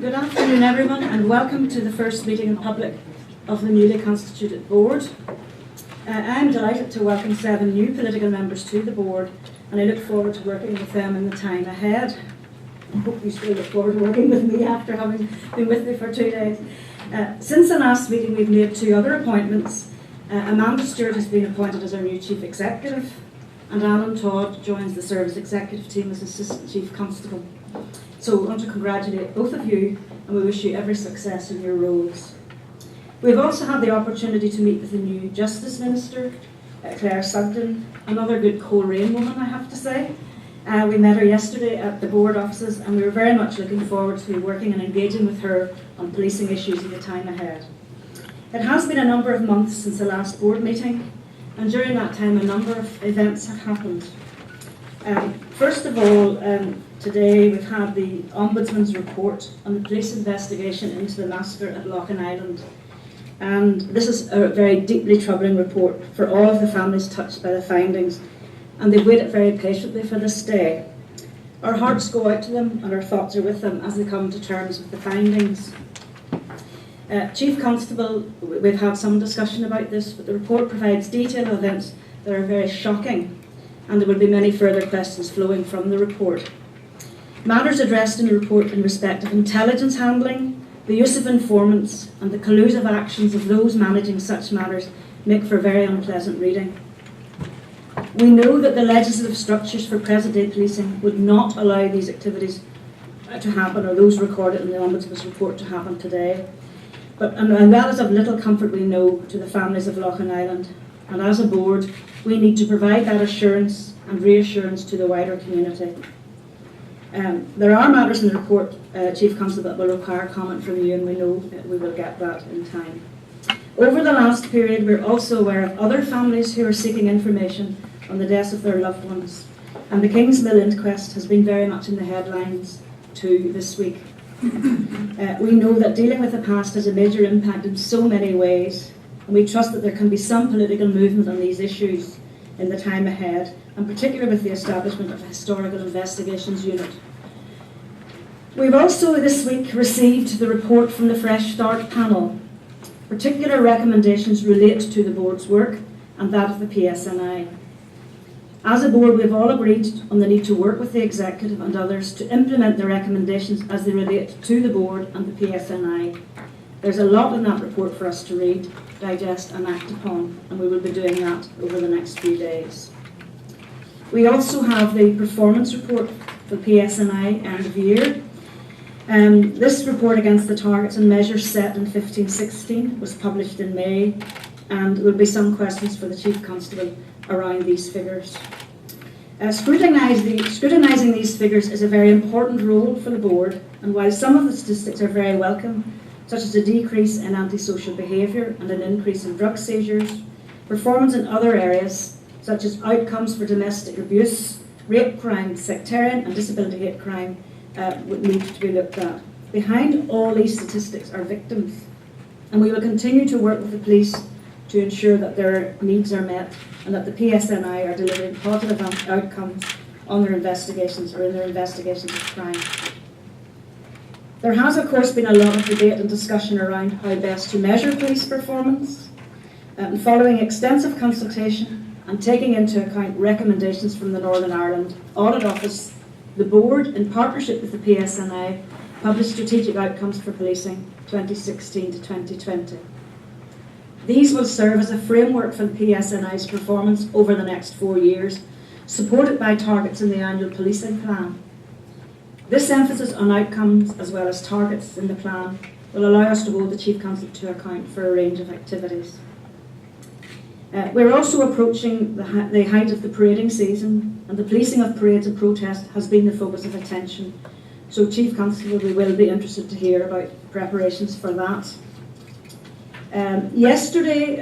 Good afternoon, everyone, and welcome to the first meeting in public of the newly constituted board. I'm delighted to welcome 7 new political members to the board, and I look forward to working with them in the time ahead. I hope you still look forward to working with me after having been with me for 2 days. Since the last meeting, we've made 2 other appointments. Amanda Stewart has been appointed as our new Chief Executive, and Alan Todd joins the Service Executive Team as Assistant Chief Constable. So we want to congratulate both of you, and we wish you every success in your roles. We've also had the opportunity to meet with the new Justice Minister, Claire Sugden, another good Coleraine woman, I have to say. We met her yesterday at the board offices, and we were very much looking forward to working and engaging with her on policing issues in the time ahead. It has been a number of months since the last board meeting, and during that time a number of events have happened. First of all, today we've had the Ombudsman's report on the police investigation into the massacre at Loughin Island. And this is a very deeply troubling report for all of the families touched by the findings, and they've waited very patiently for this day. Our hearts go out to them and our thoughts are with them as they come to terms with the findings. Chief Constable, we've had some discussion about this, but the report provides detailed events that are very shocking, and there will be many further questions flowing from the report. Matters addressed in the report in respect of intelligence handling, the use of informants, and the collusive actions of those managing such matters make for very unpleasant reading. We know that the legislative structures for present-day policing would not allow these activities to happen, or those recorded in the Ombudsman's report to happen today. And that is of little comfort, we know, to the families of Loughin Island. And as a board, we need to provide that assurance and reassurance to the wider community. There are matters in the report, Chief Constable, that will require comment from you, and we know that we will get that in time. Over the last period, we're also aware of other families who are seeking information on the deaths of their loved ones, and the Kingsmill inquest has been very much in the headlines too this week. We know that dealing with the past has a major impact in so many ways, and we trust that there can be some political movement on these issues in the time ahead, and particularly with the establishment of a historical investigations unit. We've also this week received the report from the Fresh Start panel. Particular recommendations relate to the board's work and that of the PSNI. As a board, we've all agreed on the need to work with the executive and others to implement the recommendations as they relate to the board and the PSNI. There's a lot in that report for us to read, digest and act upon, and we will be doing that over the next few days. We also have the performance report for PSNI end of year. This report against the targets and measures set in 15-16 was published in May, and there will be some questions for the Chief Constable around these figures. Scrutinising these figures is a very important role for the board, and while some of the statistics are very welcome, such as a decrease in antisocial behaviour and an increase in drug seizures, performance in other areas, such as outcomes for domestic abuse, rape crime, sectarian and disability hate crime, would need to be looked at. Behind all these statistics are victims, and we will continue to work with the police to ensure that their needs are met and that the PSNI are delivering positive outcomes on their investigations or in their investigations of crime. There has, of course, been a lot of debate and discussion around how best to measure police performance. Following extensive consultation and taking into account recommendations from the Northern Ireland Audit Office, the board, in partnership with the PSNI, published Strategic Outcomes for Policing 2016 to 2020. These will serve as a framework for the PSNI's performance over the next 4 years, supported by targets in the annual policing plan. This emphasis on outcomes as well as targets in the plan will allow us to hold the Chief Constable to account for a range of activities. We're also approaching the height of the parading season, and the policing of parades and protests has been the focus of attention. So, Chief Constable, we will be interested to hear about preparations for that. Yesterday,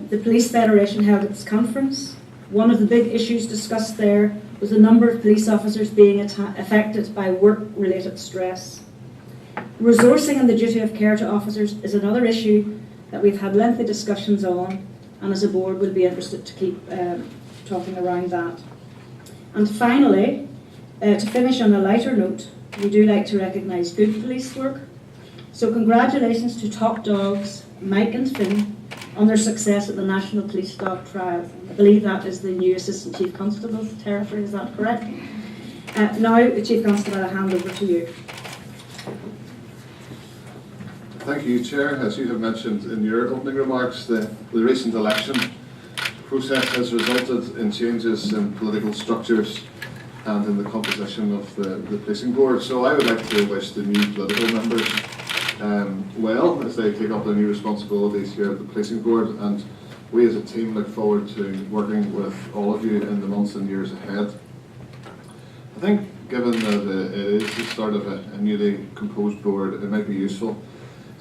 the Police Federation held its conference. One of the big issues discussed there was the number of police officers being affected by work-related stress. Resourcing and the duty of care to officers is another issue that we've had lengthy discussions on, and as a board we'll be interested to keep talking around that. And finally, to finish on a lighter note, we do like to recognise good police work. So congratulations to Top Dogs, Mike and Finn, on their success at the National Police Dog Trial. I believe that is the new Assistant Chief Constable territory, is that correct? Now, Chief Constable, I'll hand over to you. Thank you, Chair. As you have mentioned in your opening remarks, the recent election process has resulted in changes in political structures and in the composition of the policing board. So I would like to wish the new political members well as they take up their new responsibilities here at the policing board, and we as a team look forward to working with all of you in the months and years ahead. I think given that it is the start of a newly composed board, it might be useful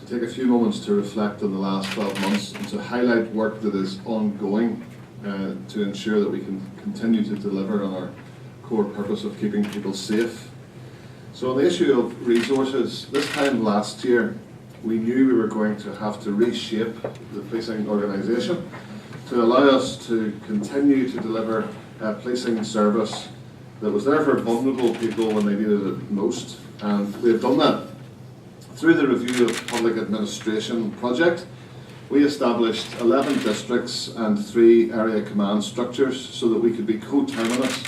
to take a few moments to reflect on the last 12 months and to highlight work that is ongoing to ensure that we can continue to deliver on our core purpose of keeping people safe. So on the issue of resources, this time last year we knew we were going to have to reshape the policing organisation to allow us to continue to deliver a policing service that was there for vulnerable people when they needed it most, and we have done that. Through the Review of Public Administration project, we established 11 districts and 3 area command structures so that we could be co-terminus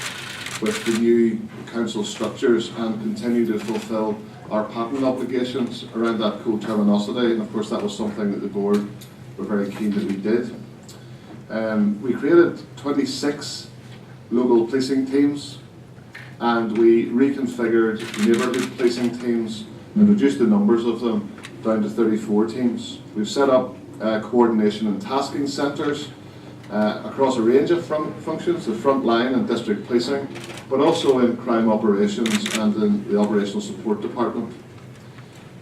with the new council structures and continue to fulfil our patent obligations around that co-terminosity. And of course that was something that the board were very keen that we did. We created 26 local policing teams, and we reconfigured neighbourhood policing teams and reduced the numbers of them down to 34 teams. We've set up coordination and tasking centres across a range of functions, the front line and district policing, but also in crime operations and in the operational support department.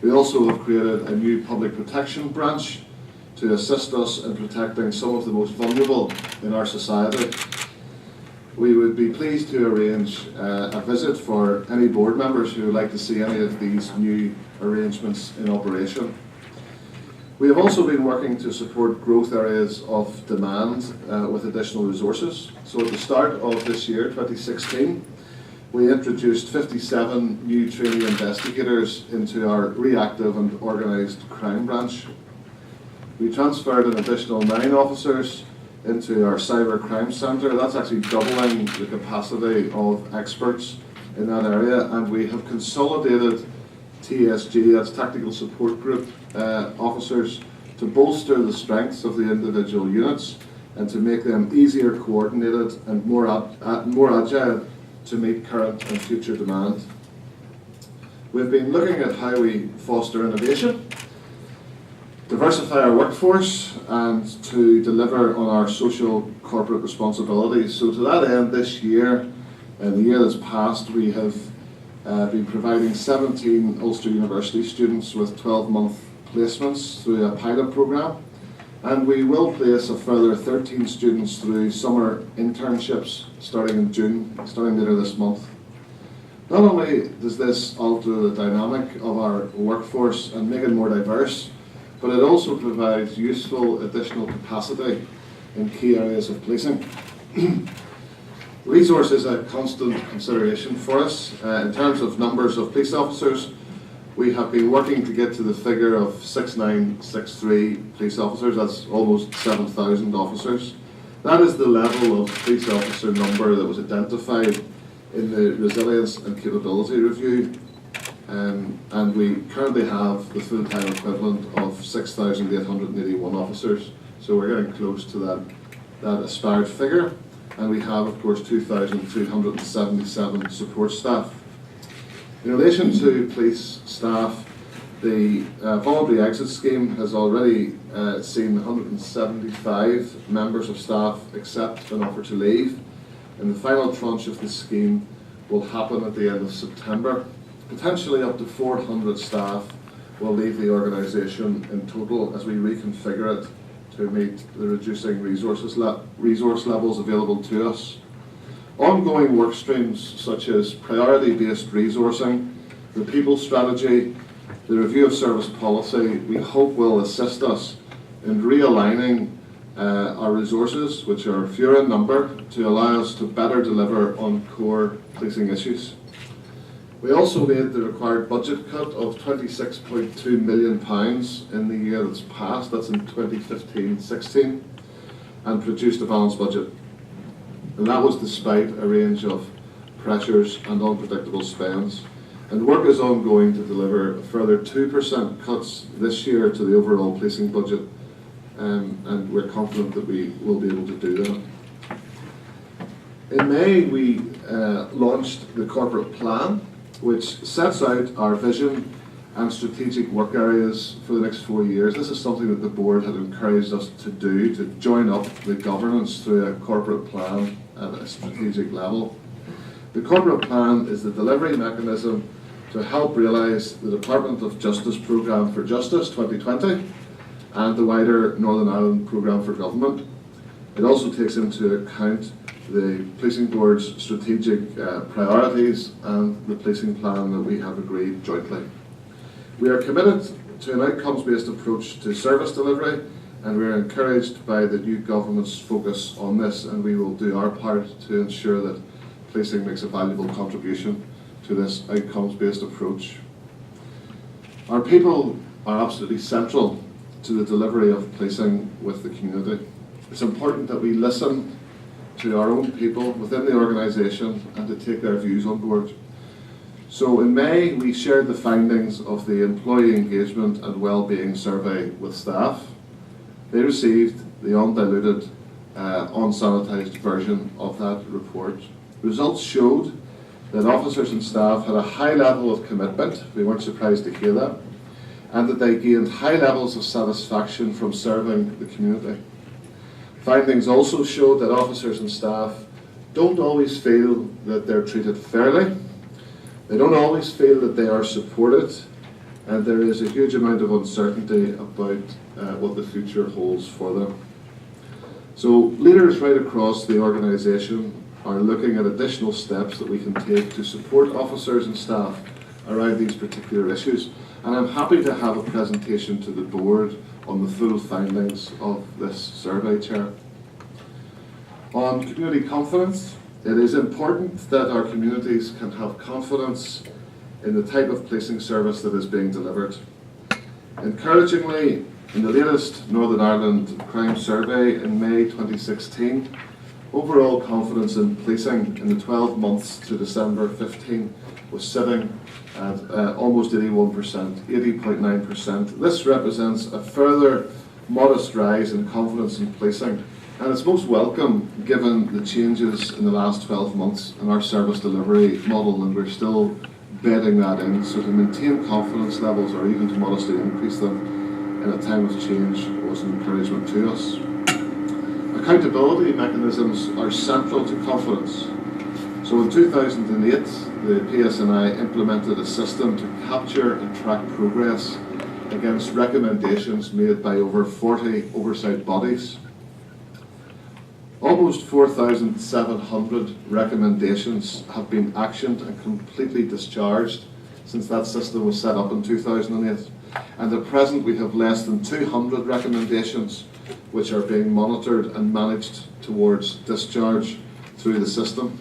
We also have created a new public protection branch to assist us in protecting some of the most vulnerable in our society. We would be pleased to arrange a visit for any board members who would like to see any of these new arrangements in operation. We have also been working to support growth areas of demand with additional resources. So at the start of this year, 2016, we introduced 57 new trainee investigators into our reactive and organised crime branch. We transferred an additional 9 officers into our cyber crime centre. That's actually doubling the capacity of experts in that area, and we have consolidated TSG, that's Tactical Support Group officers, to bolster the strengths of the individual units and to make them easier coordinated and more agile to meet current and future demand. We've been looking at how we foster innovation, diversify our workforce, and to deliver on our social corporate responsibilities. So to that end, this year, and the year that's passed, we have been providing 17 Ulster University students with 12-month placements through a pilot programme, and we will place a further 13 students through summer internships starting in June, starting later this month. Not only does this alter the dynamic of our workforce and make it more diverse, but it also provides useful additional capacity in key areas of policing. Resource is a constant consideration for us. In terms of numbers of police officers, we have been working to get to the figure of 6,963 police officers. That's almost 7,000 officers. That is the level of police officer number that was identified in the Resilience and Capability Review. And we currently have the full-time equivalent of 6,881 officers. So we're getting close to that aspired figure. And we have, of course, 2,277 support staff. In relation to police staff, the voluntary exit scheme has already seen 175 members of staff accept an offer to leave, and the final tranche of the scheme will happen at the end of September. Potentially up to 400 staff will leave the organisation in total as we reconfigure it to meet the reducing resource levels available to us. Ongoing work streams such as priority-based resourcing, the people strategy, the review of service policy, we hope will assist us in realigning our resources, which are fewer in number, to allow us to better deliver on core policing issues. We also made the required budget cut of £26.2 million in the year that's passed, that's in 2015-16, and produced a balanced budget. And that was despite a range of pressures and unpredictable spends. And work is ongoing to deliver a further 2% cuts this year to the overall policing budget, and we're confident that we will be able to do that. In May, we launched the corporate plan, which sets out our vision and strategic work areas for the next 4 years. This is something that the board had encouraged us to do, to join up the governance through a corporate plan at a strategic level. The corporate plan is the delivery mechanism to help realise the Department of Justice Programme for Justice 2020 and the wider Northern Ireland Programme for Government. It also takes into account the Policing Board's strategic priorities and the policing plan that we have agreed jointly. We are committed to an outcomes-based approach to service delivery, and we are encouraged by the new government's focus on this, and we will do our part to ensure that policing makes a valuable contribution to this outcomes-based approach. Our people are absolutely central to the delivery of policing with the community. It's important that we listen to our own people within the organisation and to take their views on board. So in May, we shared the findings of the Employee Engagement and Wellbeing Survey with staff. They received the undiluted, unsanitised version of that report. Results showed that officers and staff had a high level of commitment, we weren't surprised to hear that, and that they gained high levels of satisfaction from serving the community. Findings also showed that officers and staff don't always feel that they're treated fairly, they don't always feel that they are supported, and there is a huge amount of uncertainty about what the future holds for them. So leaders right across the organisation are looking at additional steps that we can take to support officers and staff around these particular issues. And I'm happy to have a presentation to the board on the full findings of this survey, Chair. On community confidence, it is important that our communities can have confidence in the type of policing service that is being delivered. Encouragingly, in the latest Northern Ireland Crime Survey in May 2016, overall confidence in policing in the 12 months to December 15 was sitting at almost 81%, 80.9%. This represents a further modest rise in confidence in policing, and it's most welcome given the changes in the last 12 months in our service delivery model, and we're still bedding that in. So to maintain confidence levels or even to modestly increase them in a time of change was an encouragement to us. Accountability mechanisms are central to confidence. So in 2008, the PSNI implemented a system to capture and track progress against recommendations made by over 40 oversight bodies. Almost 4,700 recommendations have been actioned and completely discharged since that system was set up in 2008. And at present we have less than 200 recommendations which are being monitored and managed towards discharge through the system.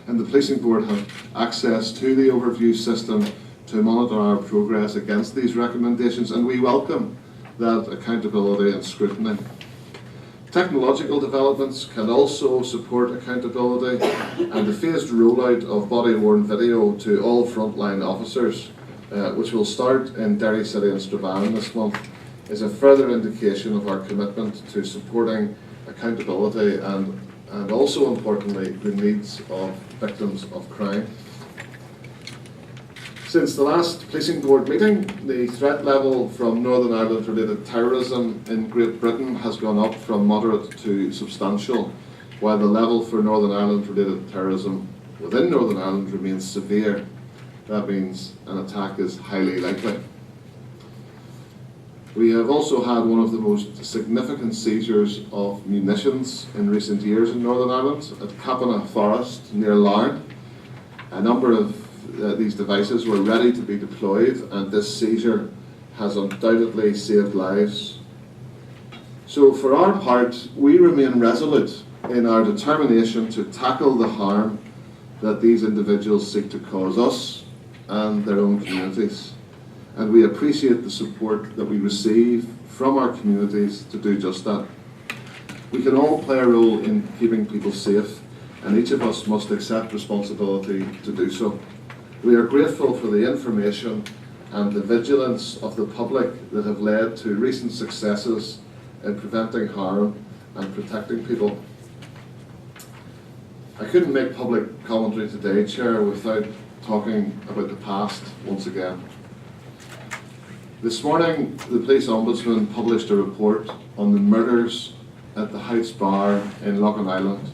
And the Policing Board have access to the overview system to monitor our progress against these recommendations, and we welcome that accountability and scrutiny. Technological developments can also support accountability, and the phased rollout of body-worn video to all frontline officers, which will start in Derry City and Strabane this month, is a further indication of our commitment to supporting accountability and also importantly the needs of victims of crime. Since the last Policing Board meeting, the threat level from Northern Ireland related terrorism in Great Britain has gone up from moderate to substantial, while the level for Northern Ireland related terrorism within Northern Ireland remains severe. That means an attack is highly likely. We have also had one of the most significant seizures of munitions in recent years in Northern Ireland at Cappana Forest near Larne. A number of these devices were ready to be deployed, and this seizure has undoubtedly saved lives. So for our part, we remain resolute in our determination to tackle the harm that these individuals seek to cause us and their own communities. And we appreciate the support that we receive from our communities to do just that. We can all play a role in keeping people safe, and each of us must accept responsibility to do so. We are grateful for the information and the vigilance of the public that have led to recent successes in preventing harm and protecting people. I couldn't make public commentary today, Chair, without talking about the past once again. This morning, the Police Ombudsman published a report on the murders at the Heights Bar in Loughin Island.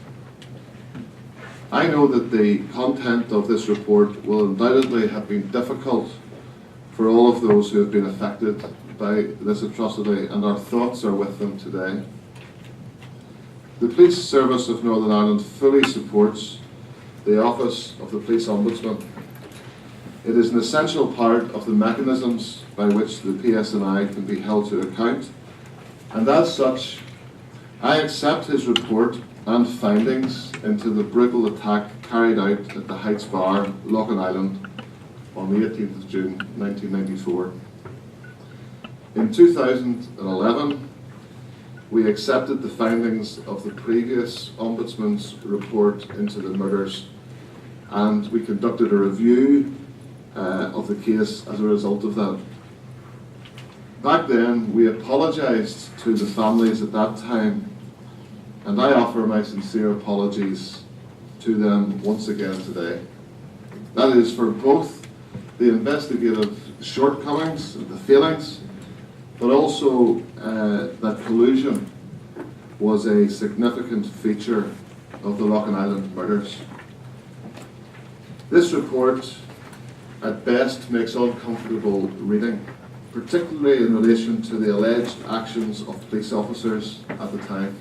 I know that the content of this report will undoubtedly have been difficult for all of those who have been affected by this atrocity, and our thoughts are with them today. The Police Service of Northern Ireland fully supports the Office of the Police Ombudsman. It is an essential part of the mechanisms by which the PSNI can be held to account, and as such, I accept his report and findings into the brutal attack carried out at the Heights Bar, Loughin Island, on the 18th of June 1994. In 2011, we accepted the findings of the previous Ombudsman's report into the murders, and we conducted a review of the case as a result of that. Back then, we apologised to the families at that time, and I offer my sincere apologies to them once again today. That is for both the investigative shortcomings and the failings, but also that collusion was a significant feature of the Loughin Island murders. This report at best makes uncomfortable reading, particularly in relation to the alleged actions of police officers at the time.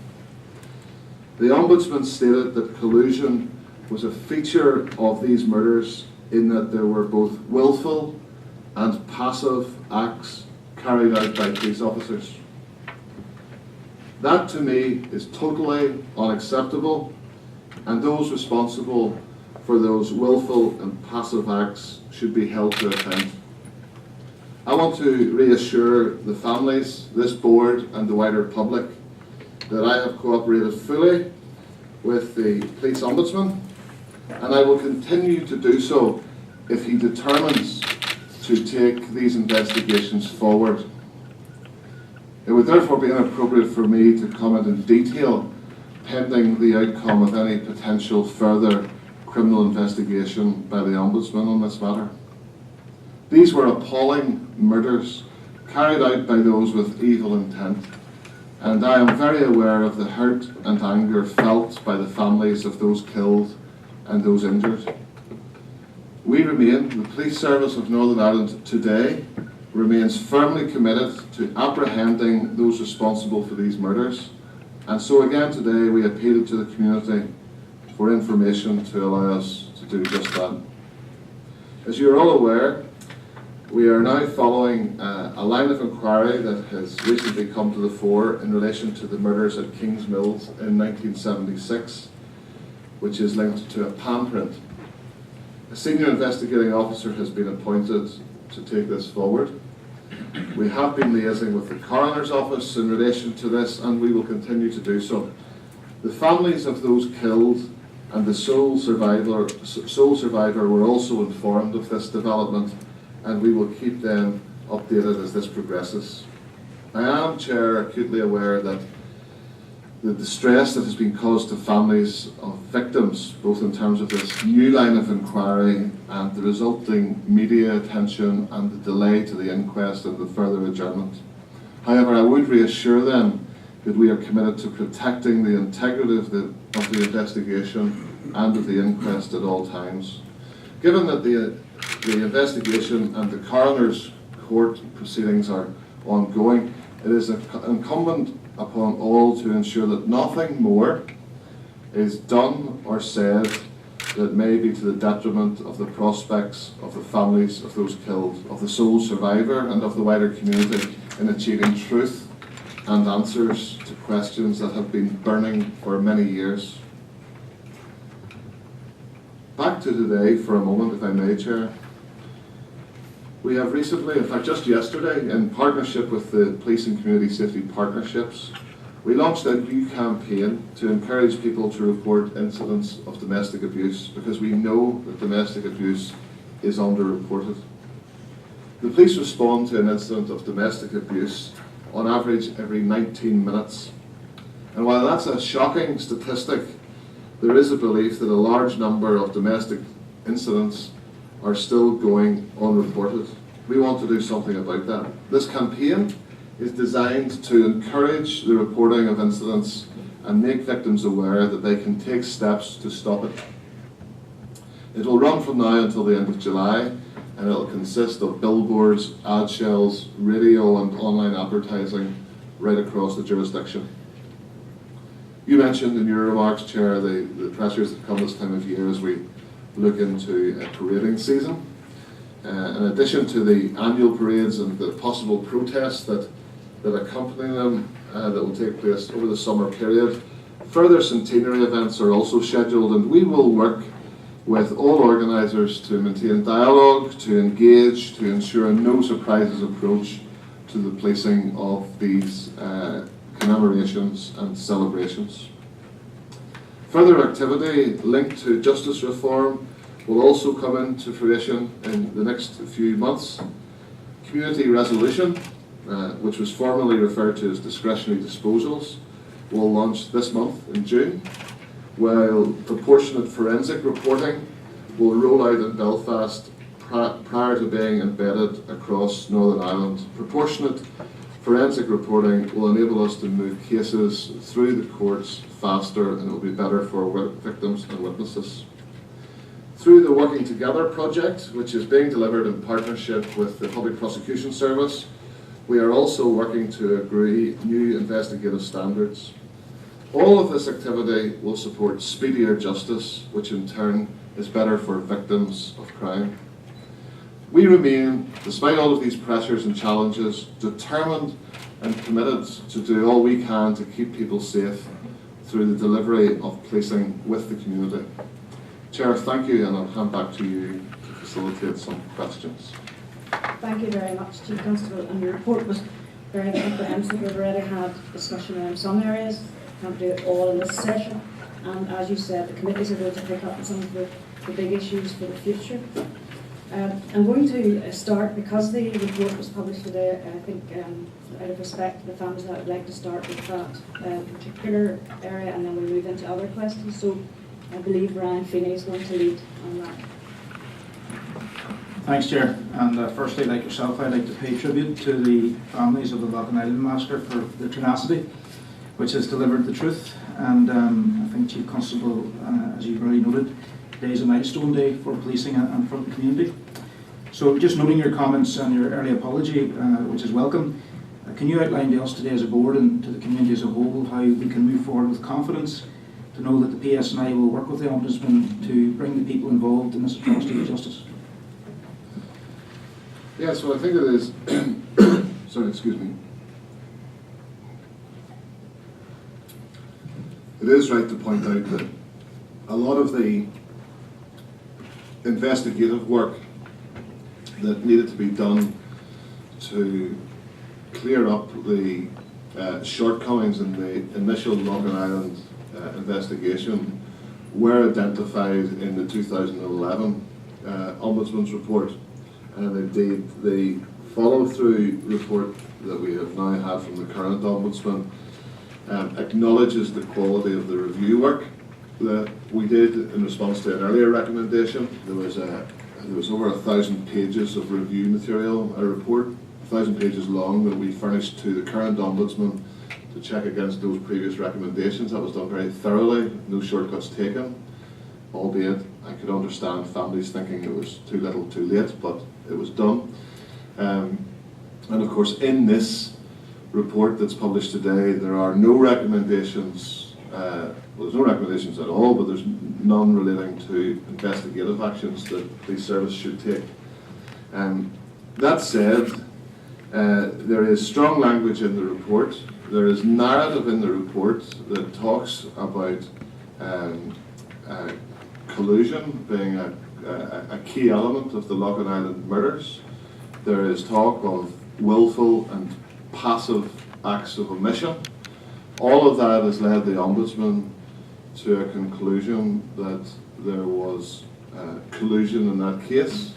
The Ombudsman stated that collusion was a feature of these murders in that there were both willful and passive acts carried out by police officers. That to me is totally unacceptable, and those responsible for those willful and passive acts should be held to account. I want to reassure the families, this board and the wider public that I have cooperated fully with the Police Ombudsman, and I will continue to do so if he determines to take these investigations forward. It would therefore be inappropriate for me to comment in detail pending the outcome of any potential further criminal investigation by the Ombudsman on this matter. These were appalling murders carried out by those with evil intent, and I am very aware of the hurt and anger felt by the families of those killed and those injured. We remain, the Police Service of Northern Ireland today remains firmly committed to apprehending those responsible for these murders, and so again today we appeal to the community for information to allow us to do just that. As you are all aware, we are now following a line of inquiry that has recently come to the fore in relation to the murders at Kings Mills in 1976, which is linked to a pan print. A senior investigating officer has been appointed to take this forward. We have been liaising with the Coroner's Office in relation to this, and we will continue to do so. The families of those killed and the sole survivor were also informed of this development, and we will keep them updated as this progresses. I am, Chair, acutely aware that the distress that has been caused to families of victims, both in terms of this new line of inquiry and the resulting media attention and the delay to the inquest and the further adjournment. However, I would reassure them that we are committed to protecting the integrity of the investigation and of the inquest at all times. Given that the investigation and the coroner's court proceedings are ongoing, it is incumbent upon all to ensure that nothing more is done or said that may be to the detriment of the prospects of the families of those killed, of the sole survivor and of the wider community in achieving truth and answers to questions that have been burning for many years. Back to today for a moment, if I may, Chair. We have recently, in fact just yesterday, in partnership with the Police and Community Safety Partnerships, we launched a new campaign to encourage people to report incidents of domestic abuse, because we know that domestic abuse is underreported. The police respond to an incident of domestic abuse on average every 19 minutes. And while that's a shocking statistic, there is a belief that a large number of domestic incidents are still going unreported. We want to do something about that. This campaign is designed to encourage the reporting of incidents and make victims aware that they can take steps to stop it. It will run from now until the end of July, and it will consist of billboards, ad shells, radio and online advertising right across the jurisdiction. You mentioned in your remarks, Chair, the pressures that come this time of year as we look into a parading season. In addition to the annual parades and the possible protests that accompany them that will take place over the summer period, further centenary events are also scheduled, and we will work with all organisers to maintain dialogue, to engage, to ensure a no surprises approach to the policing of these commemorations and celebrations. Further activity linked to justice reform will also come into fruition in the next few months. Community resolution, which was formerly referred to as discretionary disposals, will launch this month in June, while proportionate forensic reporting will roll out in Belfast prior to being embedded across Northern Ireland. Proportionate forensic reporting will enable us to move cases through the courts faster, and it will be better for victims and witnesses. Through the Working Together project, which is being delivered in partnership with the Public Prosecution Service, we are also working to agree new investigative standards. All of this activity will support speedier justice, which in turn is better for victims of crime. We remain, despite all of these pressures and challenges, determined and committed to do all we can to keep people safe through the delivery of policing with the community. Chair, thank you, and I'll hand back to you to facilitate some questions. Thank you very much, Chief Constable, and your report was very comprehensive. We've already had discussion around some areas, can't do it all in this session, and as you said, the committees are going to pick up on some of the big issues for the future. I'm going to start, because the report was published today, I think out of respect to the families, I would like to start with that particular area, and then we'll move into other questions. So I believe Ryan Feeney is going to lead on that. Thanks, Chair. And firstly, like yourself, I'd like to pay tribute to the families of the Loughlin Island massacre for their tenacity, which has delivered the truth. And I think, Chief Constable, as you've already noted, today is a milestone day for policing and for the community. So just noting your comments and your early apology, which is welcome, can you outline to us today as a board and to the community as a whole how we can move forward with confidence to know that the PSNI will work with the Ombudsman to bring the people involved in this atrocity to justice? Yeah, so I think it is, sorry, excuse me. It is right to point out that a lot of the investigative work that needed to be done to clear up the shortcomings in the initial Loughlin Island investigation were identified in the 2011 Ombudsman's report, and indeed the follow-through report that we have now had from the current Ombudsman acknowledges the quality of the review work that we did in response to an earlier recommendation. There was over 1,000 pages of review material, a report 1,000 pages long, that we furnished to the current Ombudsman to check against those previous recommendations. That was done very thoroughly, no shortcuts taken, albeit I could understand families thinking it was too little too late, but it was done. And of course, in this report that's published today, there are no recommendations, well, there's no recommendations at all, but there's none relating to investigative actions that police service should take. That said, there is strong language in the report. There is narrative in the report that talks about collusion being a key element of the Loughlin Island murders. there is talk of willful and passive acts of omission. All of that has led the Ombudsman to a conclusion that there was collusion in that case.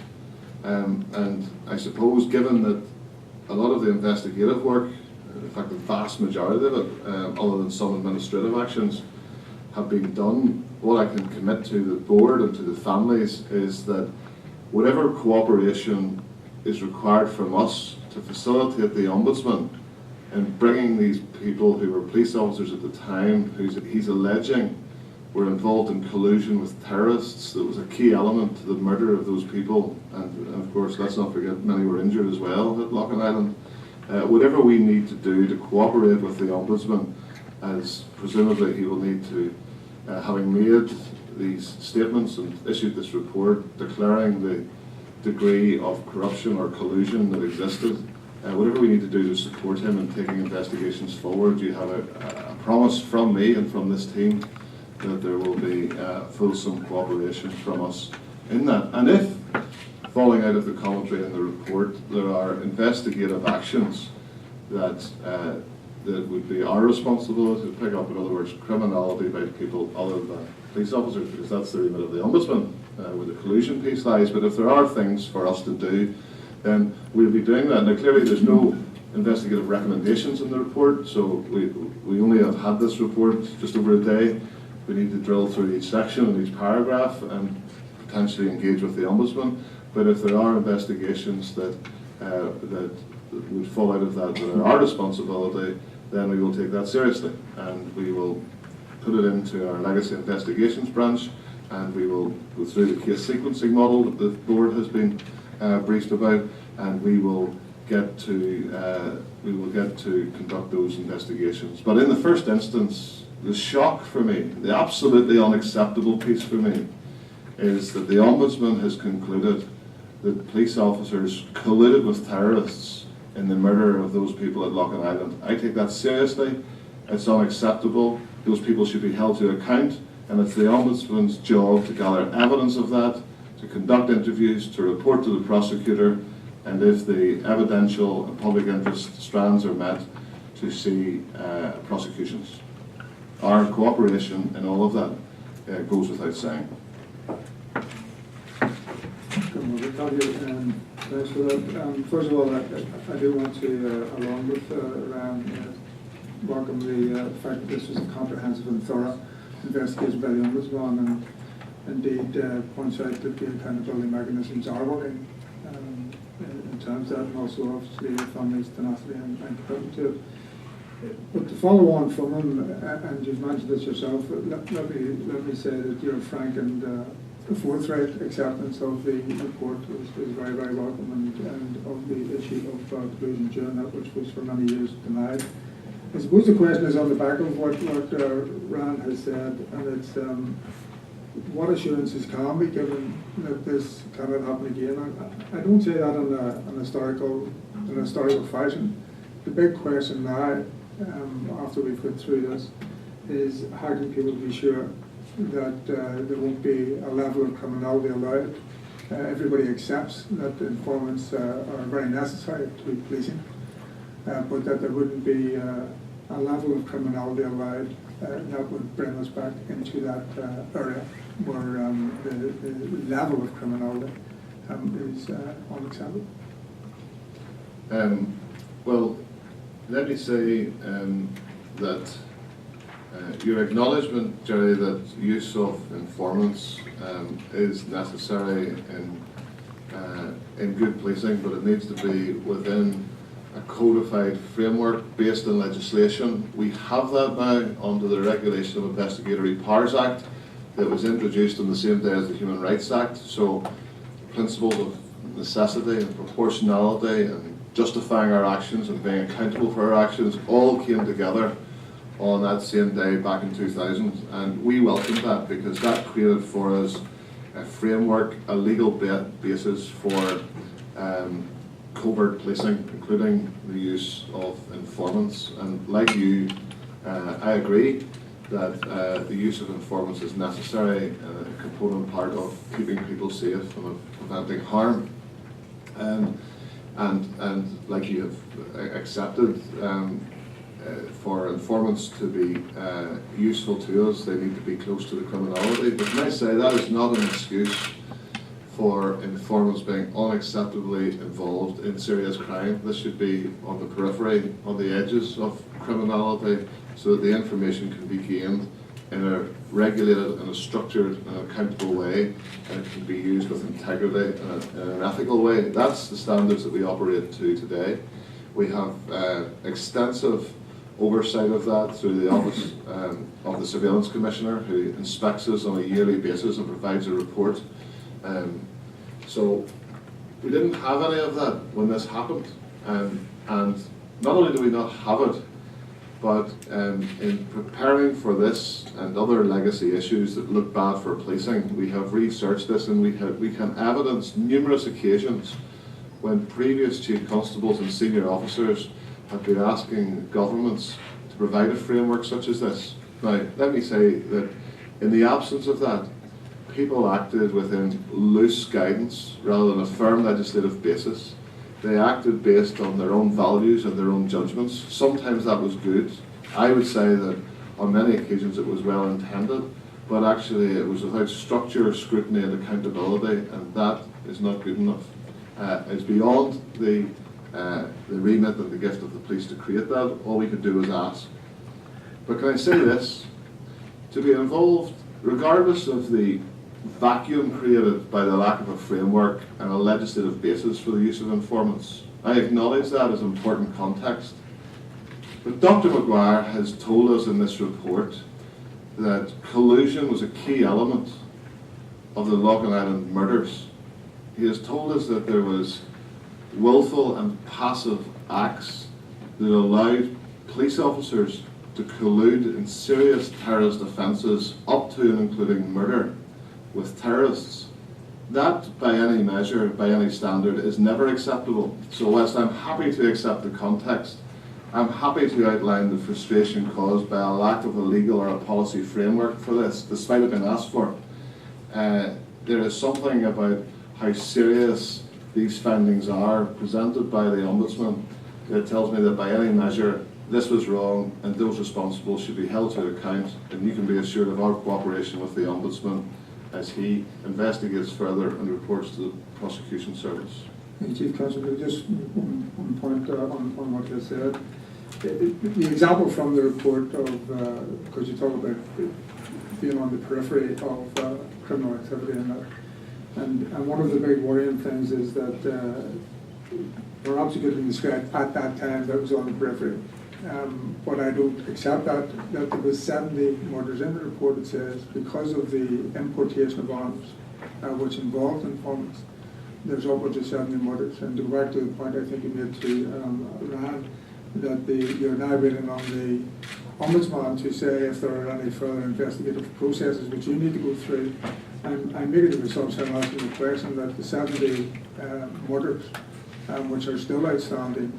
And I suppose, given that a lot of the investigative work, in fact the vast majority of it, other than some administrative actions, have been done, what I can commit to the board and to the families is that whatever cooperation is required from us to facilitate the Ombudsman in bringing these people who were police officers at the time, who he's alleging were involved in collusion with terrorists, that was a key element to the murder of those people, and of course let's not forget many were injured as well at Loughlin Island. Whatever we need to do to cooperate with the Ombudsman, as presumably he will need to, having made these statements and issued this report declaring the degree of corruption or collusion that existed, whatever we need to do to support him in taking investigations forward, you have a promise from me and from this team that there will be fulsome cooperation from us in that. And if, falling out of the commentary in the report, there are investigative actions that that would be our responsibility to pick up, in other words, criminality by people other than police officers, because that's the remit of the Ombudsman, where the collusion piece lies. But if there are things for us to do, then we'll be doing that. Now clearly there's no investigative recommendations in the report, so we only have had this report just over a day. We need to drill through each section and each paragraph and potentially engage with the Ombudsman. But if there are investigations that would fall out of that are our responsibility, then we will take that seriously, and we will put it into our legacy investigations branch, and we will go through the case sequencing model that the board has been briefed about, and we will get to conduct those investigations. But in the first instance, the shock for me, the absolutely unacceptable piece for me, is that the Ombudsman has concluded that police officers colluded with terrorists in the murder of those people at Loughlin Island. I take that seriously. It's unacceptable. Those people should be held to account, and it's the Ombudsman's job to gather evidence of that, to conduct interviews, to report to the prosecutor, and if the evidential and public interest strands are met, to see prosecutions. Our cooperation in all of that goes without saying. Thanks for that. First of all, I do want to, along with Ryan, welcome the fact that this was a comprehensive and thorough investigation by the Ombudsman, and indeed points out that the accountability mechanisms are working in terms of that, and also obviously the family's tenacity and commitment to it. But to follow on from him, and you've mentioned this yourself, let me say that your frank and forthright acceptance of the report is very, very welcome, and of the issue of collusion during that, which was for many years denied. I suppose the question is on the back of what Rand has said, and it's what assurances can be given that this cannot happen again. I don't say that in a historical fashion. The big question now, after we've gone through this, is how can people be sure that there won't be a level of criminality allowed? Everybody accepts that informants are very necessary to policing, but that there wouldn't be a level of criminality allowed that would bring us back into that area where the level of criminality is unacceptable. Well, let me say that your acknowledgement, Jerry, that use of informants is necessary in good policing, but it needs to be within a codified framework based on legislation. We have that now under the Regulation of Investigatory Powers Act that was introduced on the same day as the Human Rights Act. So principles of necessity and proportionality and justifying our actions and being accountable for our actions all came together on that same day back in 2000, and we welcomed that because that created for us a framework, a legal basis for covert policing, including the use of informants. And like you, I agree that the use of informants is necessary, a component part of keeping people safe and of preventing harm. And and like you have accepted, for informants to be useful to us, they need to be close to the criminality. But can I say that is not an excuse for informants being unacceptably involved in serious crime. This should be on the periphery, on the edges of criminality, so that the information can be gained in a regulated and a structured and accountable way, and it can be used with integrity and in an ethical way. That's the standards that we operate to today. We have extensive oversight of that through the Office of the Surveillance Commissioner, who inspects us on a yearly basis and provides a report. So we didn't have any of that when this happened, and not only do we not have it, but in preparing for this and other legacy issues that look bad for policing, we have researched this, and we can evidence numerous occasions when previous chief constables and senior officers have been asking governments to provide a framework such as this. Now, let me say that in the absence of that, people acted within loose guidance rather than a firm legislative basis. They acted based on their own values and their own judgments. Sometimes that was good. I would say that on many occasions it was well intended, but actually it was without structure, scrutiny and accountability, and that is not good enough. It's beyond the remit and the gift of the police to create that. All we could do was ask. But can I say this? To be involved, regardless of the vacuum created by the lack of a framework and a legislative basis for the use of informants, I acknowledge that as important context. But Dr. Maguire has told us in this report that collusion was a key element of the Logan Island murders. He has told us that there was willful and passive acts that allowed police officers to collude in serious terrorist offences up to and including murder with terrorists. That, by any measure, by any standard, is never acceptable. So whilst I'm happy to accept the context, I'm happy to outline the frustration caused by a lack of a legal or a policy framework for this, despite it being asked for. There is something about how serious these findings are presented by the Ombudsman that tells me that by any measure this was wrong and those responsible should be held to account, and you can be assured of our cooperation with the Ombudsman as he investigates further and reports to the Prosecution Service. Chief Constable, just one point on what you said. The example from the report of, because you talk about being on the periphery of criminal activity and that, and one of the big worrying things is that perhaps you could describe at that time that was on the periphery. But I don't accept that there was 70 murders in the report. It says because of the importation of arms, which involved informants, there's upwards of 70 murders. And to go back to the point I think you made to Rand, that you're now waiting on the Ombudsman to say if there are any further investigative processes which you need to go through. And I'm making the assumption, I'm asking the question, that the 70 murders which are still outstanding,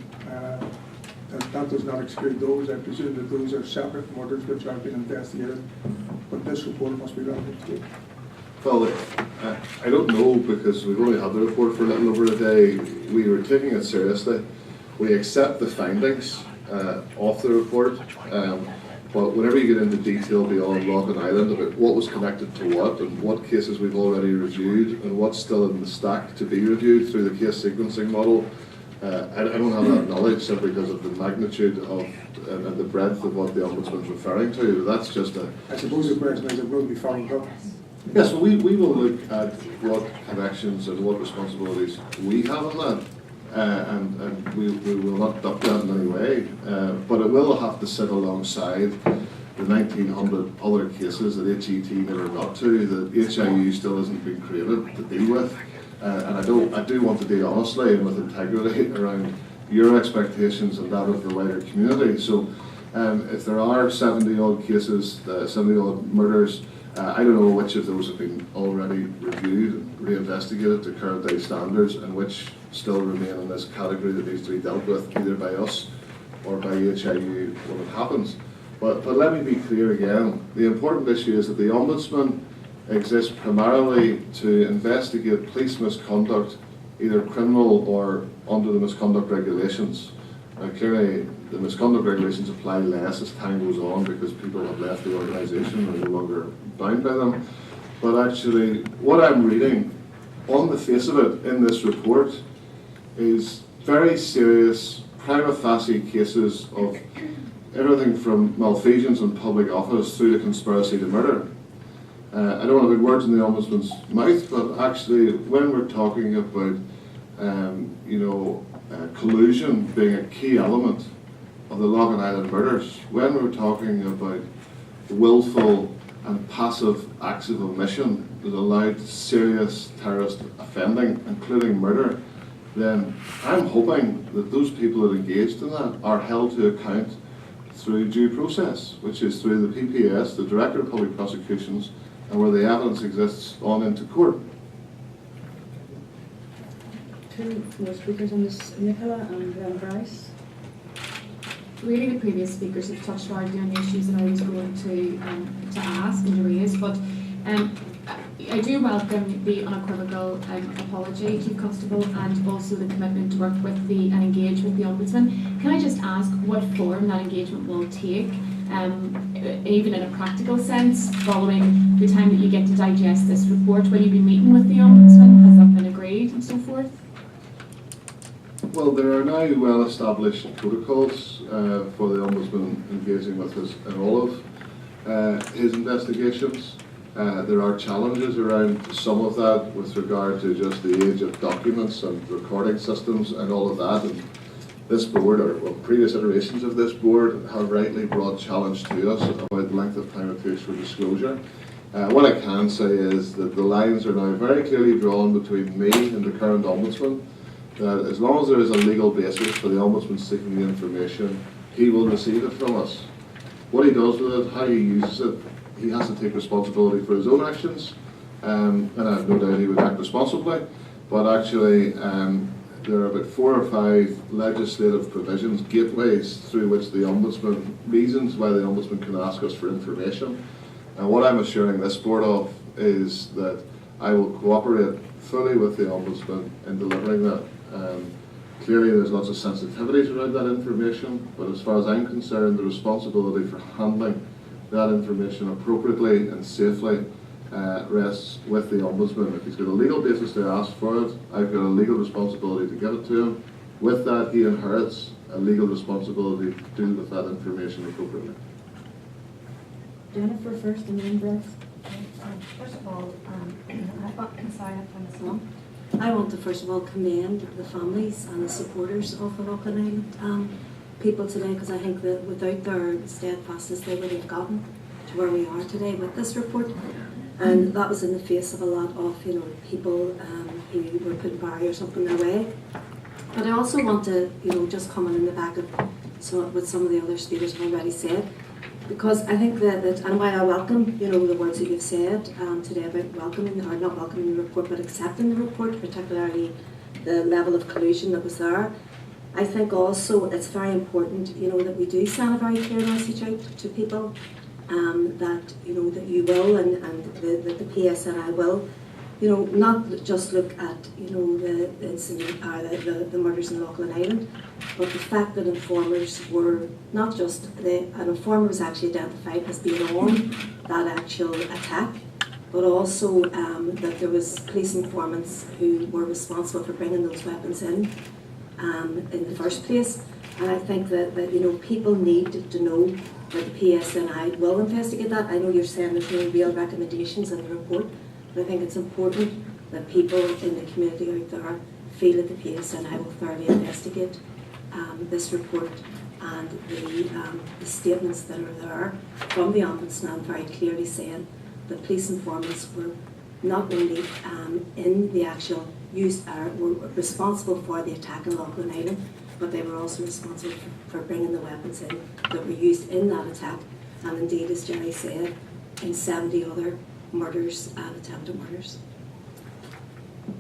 that does not exclude those. I presume that those are separate murders which are being investigated, but this report must be relevant to it. Well, I don't know, because we've only had the report for a little over a day. We were taking it seriously. We accept the findings of the report, but whenever you get into detail beyond Logan Island about what was connected to what and what cases we've already reviewed and what's still in the stack to be reviewed through the case sequencing model, I don't have that knowledge simply because of the magnitude of and the breadth of what the Ombudsman's referring to. That's just a... I suppose the question is, it will be followed up. Yes, well, we will look at what connections and what responsibilities we have on that, and we will not duck that in any way, but it will have to sit alongside the 1900 other cases that HET never got to, that HIU still hasn't been created to deal with, and I do want to deal honestly and with integrity around your expectations and that of the wider community. So if there are 70 odd cases, 70 odd murders, I don't know which of those have been already reviewed and reinvestigated to current day standards and which still remain in this category that needs to be dealt with either by us or by HIU when it happens. But let me be clear again, the important issue is that the Ombudsman exists primarily to investigate police misconduct either criminal or under the misconduct regulations. Clearly, the misconduct regulations apply less as time goes on because people have left the organisation and are no longer bound by them. But actually, what I'm reading on the face of it in this report is very serious prima facie cases of everything from malfeasance in public office through to conspiracy to murder. I don't want to put words in the Ombudsman's mouth, but actually when we're talking about collusion being a key element of the Loughlin Island murders, when we're talking about willful and passive acts of omission that allowed serious terrorist offending, including murder, then I'm hoping that those people that engaged in that are held to account through due process, which is through the PPS, the Director of Public Prosecutions, and where the evidence exists on into court. Two more speakers on this, Nicola and Bryce. Really, the previous speakers have touched largely on the issues that I was going to ask and to raise, but I do welcome the unequivocal apology, Chief Constable, and also the commitment to work with and engage with the Ombudsman. Can I just ask what form that engagement will take, even in a practical sense, following the time that you get to digest this report? Will you be meeting with the Ombudsman? Has that been agreed and so forth? Well, there are now well-established protocols for the Ombudsman engaging with us in all of his investigations. There are challenges around some of that with regard to just the age of documents and recording systems and all of that. And this board, or previous iterations of this board, have rightly brought challenge to us about the length of time it takes for disclosure. What I can say is that the lines are now very clearly drawn between me and the current Ombudsman, that as long as there is a legal basis for the Ombudsman seeking the information, he will receive it from us. What he does with it, how he uses it, he has to take responsibility for his own actions, and I have no doubt he would act responsibly, but actually there are about 4 or 5 legislative provisions, gateways through which the Ombudsman, reasons why the Ombudsman can ask us for information. And what I'm assuring this board of is that I will cooperate fully with the Ombudsman in delivering that. Clearly there's lots of sensitivities around that information, but as far as I'm concerned, the responsibility for handling that information appropriately and safely rests with the Ombudsman. If he's got a legal basis to ask for it, I've got a legal responsibility to give it to him. With that, he inherits a legal responsibility to deal with that information appropriately. Jennifer first and then Bryce. First of all, I want to first of all commend the families and the supporters of the Loughlin Island people today, because I think that without their steadfastness they would have gotten to where we are today with this report. And that was in the face of a lot of people who were putting barriers up in their way. But I also want to just come in the back of what some of the other speakers have already said, because I think that and while I welcome the words that you've said today about welcoming, or not welcoming the report but accepting the report, particularly the level of collusion that was there, I think also it's very important that we do send a very clear message out to people that that you will and the PSNI will not just look at the incident the murders in Loughlin Island, but the fact that informers were not just an informer was actually identified as being on that actual attack, but also that there was police informants who were responsible for bringing those weapons in the first place. And I think that people need to know that the PSNI will investigate that. I know you're saying there's no real recommendations in the report, but I think it's important that people in the community out there feel that the PSNI will thoroughly investigate this report and the statements that are there from the Ombudsman very clearly saying that police informants were not only in the actual use, were responsible for the attack in Loughlin Island, but they were also responsible for bringing the weapons in that were used in that attack, and indeed, as Jerry said, in 70 other murders and attempted murders.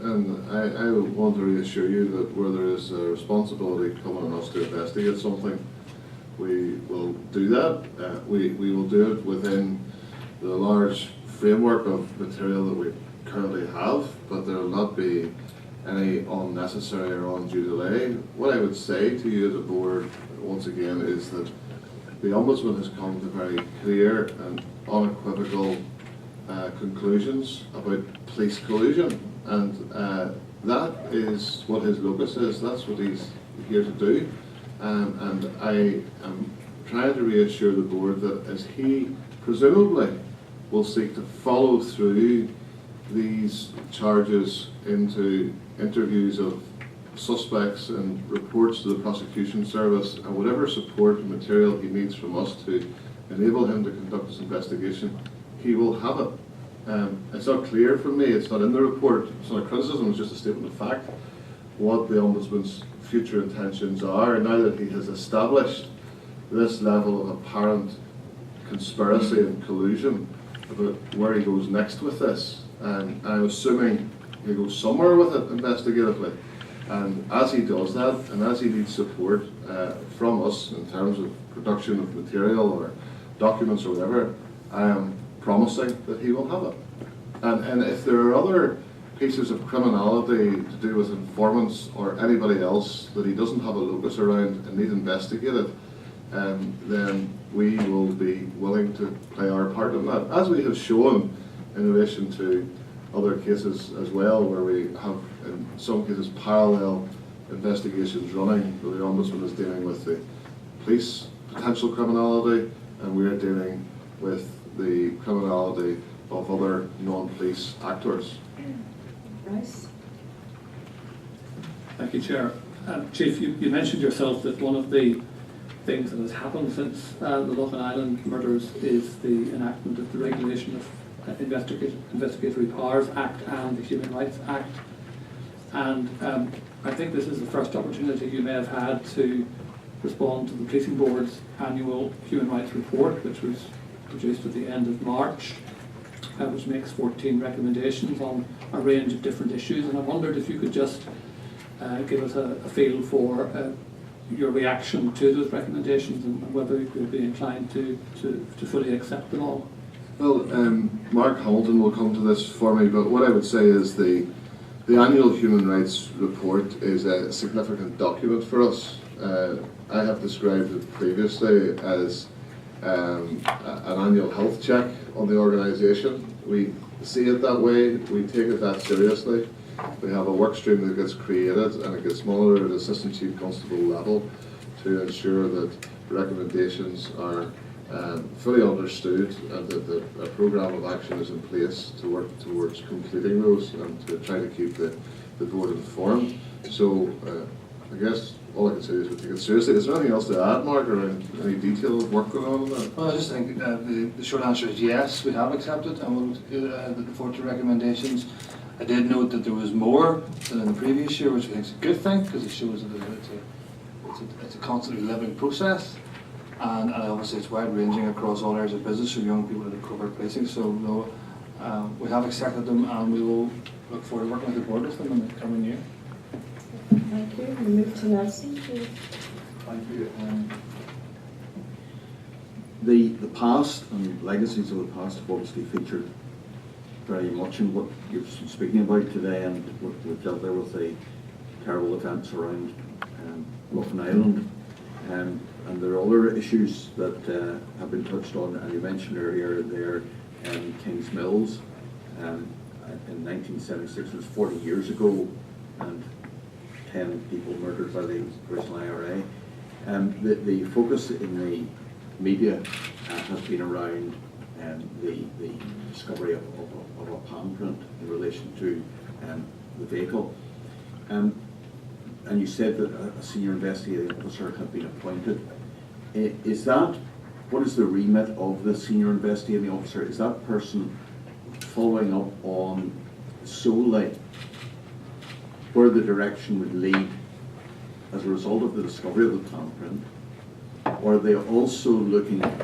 And I want to reassure you that where there is a responsibility coming on us to investigate something, we will do that. We will do it within the large framework of material that we currently have, but there will not be any unnecessary or undue delay. What I would say to you as a board, once again, is that the Ombudsman has come to very clear and unequivocal conclusions about police collusion, and that is what his locus is. That's what he's here to do, and I am trying to reassure the board that as he presumably will seek to follow through these charges into interviews of suspects and reports to the prosecution service and whatever support and material he needs from us to enable him to conduct this investigation, he will have it. It's not clear from me, it's not in the report, it's not a criticism, it's just a statement of fact, what the Ombudsman's future intentions are now that he has established this level of apparent conspiracy and collusion about where he goes next with this. And I'm assuming he'll go somewhere with it investigatively. And as he does that, and as he needs support from us in terms of production of material or documents or whatever, I am promising that he will have it. And if there are other pieces of criminality to do with informants or anybody else that he doesn't have a locus around and needs investigated, then we will be willing to play our part in that, as we have shown in relation to other cases as well, where we have in some cases parallel investigations running, where the Ombudsman is dealing with the police potential criminality and we are dealing with the criminality of other non-police actors. Bryce? Thank you, Chair. Chief, you mentioned yourself that one of the things that has happened since the Loughlin Island murders is the enactment of the regulation of Investigatory Powers Act and the Human Rights Act. And I think this is the first opportunity you may have had to respond to the Policing Board's annual Human Rights Report, which was produced at the end of March, which makes 14 recommendations on a range of different issues. And I wondered if you could just give us a feel for your reaction to those recommendations and whether you would be inclined to fully accept them all. Well, Mark Hamilton will come to this for me, but what I would say is the annual Human Rights Report is a significant document for us. I have described it previously as an annual health check on the organisation. We see it that way, we take it that seriously. We have a work stream that gets created and it gets monitored at Assistant Chief Constable level to ensure that recommendations are fully understood and that a programme of action is in place to work towards completing those and to try to keep the board informed. So I guess all I can say is we take it seriously. Is there anything else to add, Mark, or any detail of work going on in that? Well, I just think the short answer is yes, we have accepted and we'll look forward to recommendations. I did note that there was more than in the previous year, which I think is a good thing because it shows that it's a constantly living process, and obviously it's wide ranging across all areas of business for young people that are covert policing. So no, we have accepted them and we will look forward to working with the board with them in the coming year. Thank you. We move to Nelson, please. Thank you. The past and legacies of the past have obviously featured very much in what you're speaking about today, and we've dealt there with the terrible events around Loughlin Island, and there are other issues that have been touched on, and you mentioned earlier there Kings Mills in 1976, it was 40 years ago, and 10 people murdered by the original IRA. The focus in the media has been around the discovery of a palm print in relation to the vehicle. And you said that a senior investigating officer had been appointed. What is the remit of the senior investigating officer? Is that person following up on solely where the direction would lead as a result of the discovery of the palm print? Or are they also looking at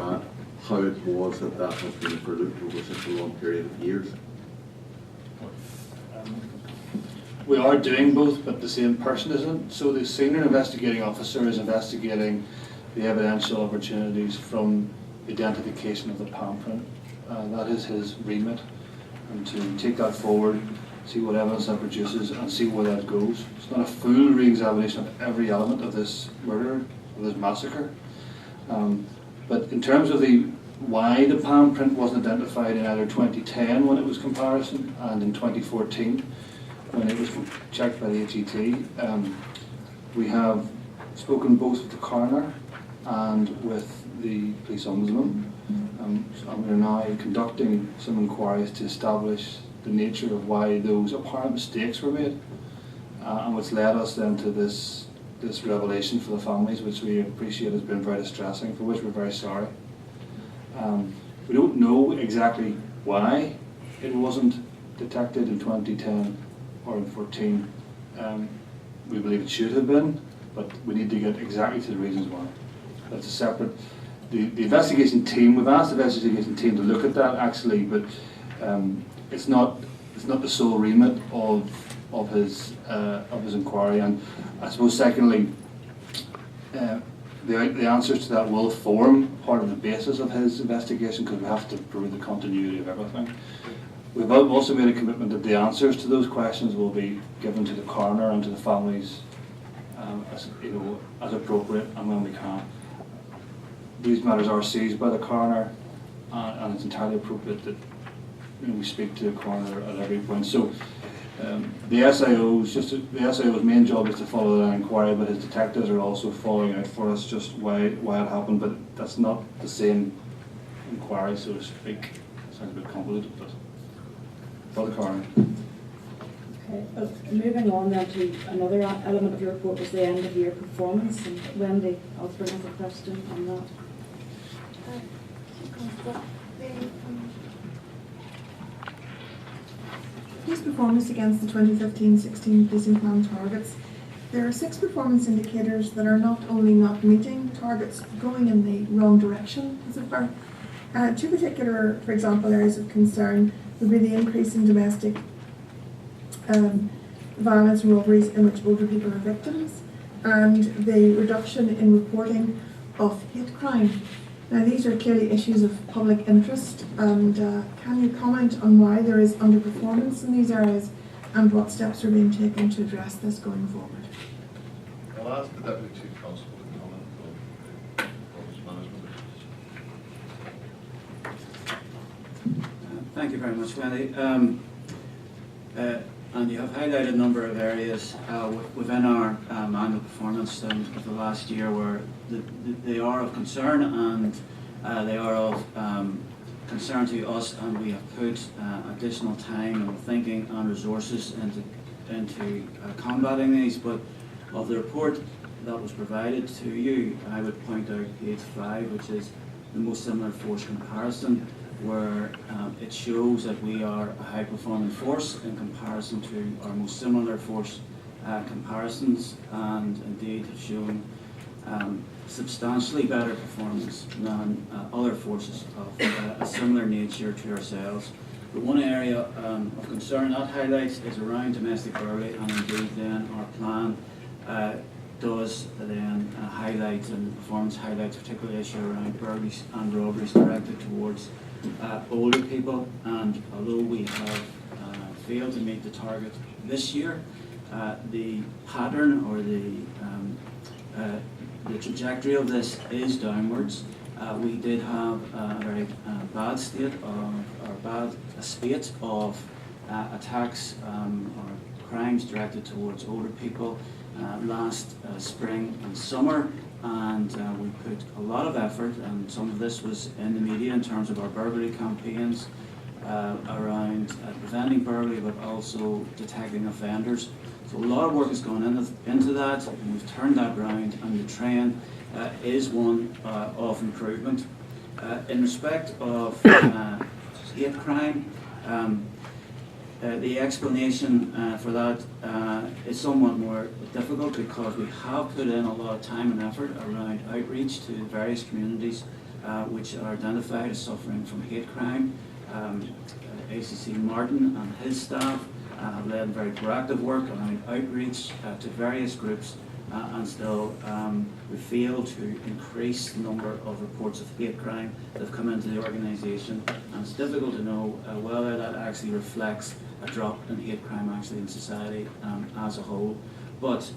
how it was that has been produced over such a long period of years? We are doing both, but the same person isn't. So the senior investigating officer is investigating the evidential opportunities from identification of the palm print. That is his remit, and to take that forward see what evidence that produces, and see where that goes. It's not a full re-examination of every element of this murder, of this massacre. But in terms of why the palm print wasn't identified in either 2010 when it was comparison and in 2014 when it was checked by the HET, we have spoken both with the coroner and with the police ombudsman, and we are now conducting some inquiries to establish the nature of why those apparent mistakes were made, and which led us then to this revelation for the families, which we appreciate has been very distressing, for which we're very sorry. We don't know exactly why it wasn't detected in 2010 or in 14. We believe it should have been, but we need to get exactly to the reasons why. That's a separate. The investigation team, we've asked the investigation team to look at that actually, but it's not the sole remit of his inquiry. And I suppose secondly, the answers to that will form part of the basis of his investigation, because we have to prove the continuity of everything. We've also made a commitment that the answers to those questions will be given to the coroner and to the families as appropriate and when we can. These matters are seized by the coroner, and it's entirely appropriate that we speak to the coroner at every point. So the SIO's main job is to follow that inquiry, but his detectives are also following out for us just why it happened. But that's not the same inquiry, so to speak. It sounds a bit convoluted, but for the coroner. Okay, well, moving on then to another element of your report was the end of year performance, and Wendy, I'll bring up a question on that. Police performance against the 2015-16 policing plan targets. There are 6 performance indicators that are not only not meeting targets, but going in the wrong direction, as it were. 2 particular, for example, areas of concern would be the increase in domestic violence and robberies in which older people are victims, and the reduction in reporting of hate crime. Now, these are clearly issues of public interest, and can you comment on why there is underperformance in these areas and what steps are being taken to address this going forward? I'll ask the Deputy Chief Constable to comment on performance management. Thank you very much, Wendy. And you have highlighted a number of areas within our annual performance of the last year where they are of concern, and they are of concern to us, and we have put additional time and thinking and resources into combating these. But of the report that was provided to you, I would point out page 5, which is the most similar force comparison, where it shows that we are a high-performing force in comparison to our most similar force comparisons, and indeed have shown substantially better performance than other forces of a similar nature to ourselves. But one area of concern that highlights is around domestic burglary, and indeed then our plan does then highlight, and performance highlights particularly issue around burglaries and robberies directed towards older people. And although we have failed to meet the target this year, the pattern or the trajectory of this is downwards. We did have a very bad spate of attacks or crimes directed towards older people last spring and summer, and we put a lot of effort, and some of this was in the media in terms of our burglary campaigns around preventing burglary, but also detecting offenders. So a lot of work has gone into that, and we've turned that around, and the trend is one of improvement. In respect of hate crime, the explanation for that is somewhat more difficult, because we have put in a lot of time and effort around outreach to various communities which are identified as suffering from hate crime. ACC Martin and his staff have led very proactive work around outreach to various groups, and still we fail to increase the number of reports of hate crime that have come into the organisation, and it's difficult to know whether that actually reflects a drop in hate crime actually in society as a whole. But